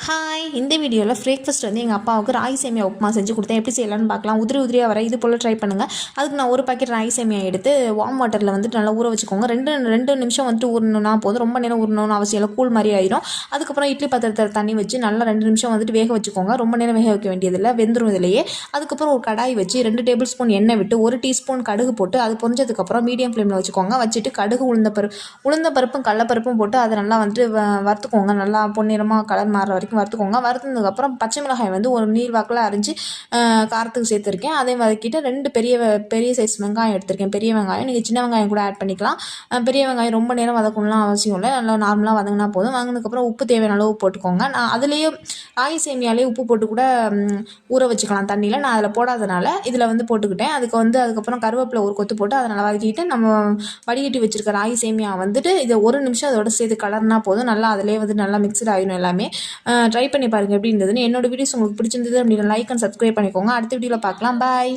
Hi, இந்த வீடியோவில் breakfast வந்து எங்கள் அப்பாவுக்கு ராகி சேமியா உப்புமா செஞ்சு கொடுத்தேன். எப்படி செய்யலான்னு பார்க்கலாம். உதிரியாக வர இது போல் ட்ரை பண்ணுங்கள். அதுக்கு நான் ஒரு பாக்கெட் ராகி சேமியா எடுத்து வார்ம் வாட்டரில் வந்துட்டு நல்லா ஊற வச்சுக்கோங்க. ரெண்டு நிமிஷம் வந்துட்டு ஊறணும்னா போதும். ரொம்ப நேரம் ஊறணும்னு அவசியம் இல்லை. கூழ் மாதிரி ஆயிடும். அதுக்கப்புறம் இட்லி பாத்திரத்தில் தண்ணி வச்சு நல்லா 2 நிமிஷம் வந்துட்டு வேக வச்சுக்கோங்க. ரொம்ப நேரம் வேக வைக்க வேண்டியதில்லை, வெந்துடும் இதிலேயே. அதுக்கப்புறம் ஒரு கடாய் வச்சு 2 டேபிள் ஸ்பூன் எண்ணெய் விட்டு 1 டீஸ்பூன் கடுகு போட்டு அது பொரிஞ்சதுக்கப்புறம் மீடியம் ஃப்ளேமில் வச்சுக்கோங்க. வச்சுட்டு கடுகு உளுந்தப்பருப்பும் கடலப்பருப்பும் போட்டு அதை நல்லா வந்துட்டு வறுத்துக்கோங்க. நல்லா பொன்னிறமாக கலர் மாறுற வரைக்கும் வறுத்துக்கோங்க. வறுத்ததுக்கப்புறம் பச்சை மிளகாய் வந்து ஒரு நீர்வாக்கில் அரிஞ்சு காரத்துக்கு சேர்த்துருக்கேன். அதே வதக்கிட்டு 2 பெரிய சைஸ் வெங்காயம் எடுத்திருக்கேன். பெரிய வெங்காயம் நீங்கள் சின்ன வெங்காயம் கூட ஆட் பண்ணிக்கலாம். பெரிய வெங்காயம் ரொம்ப நேரம் வதக்கணும்லாம் அவசியம் இல்லை. நல்லா நார்மலாக வதங்கினா போதும். வதங்கினதுக்கப்புறம் உப்பு தேவையான அளவு போட்டுக்கோங்க. நான் அதுலேயே ராகி சேமியாலேயே உப்பு போட்டு கூட ஊற வச்சுக்கலாம் தண்ணியில். நான் அதில் போடாதனால இதில் வந்து போட்டுக்கிட்டேன். அதுக்கப்புறம் கருவேப்பிலை ஒரு கொத்து போட்டு அதை நல்லா வதக்கிட்டு நம்ம வடிகட்டி வச்சுருக்க ராகி சேமியா வந்துட்டு இதை 1 நிமிஷம் அதோட சேர்த்து கலர்னா போதும். நல்லா அதிலே வந்து நல்லா மிக்சட் ஆகிடும் எல்லாமே. ட்ரை பண்ணி பாருங்கள் எப்படி இருந்ததுன்னு. என்னோட வீடியோஸ் உங்களுக்கு பிடிச்சிருந்தது அப்படின்னா லைக் அண்ட் சப்ஸ்கிரைப் பண்ணிக்கோங்க. அடுத்த வீடியோவில் பார்க்கலாம். பாய்.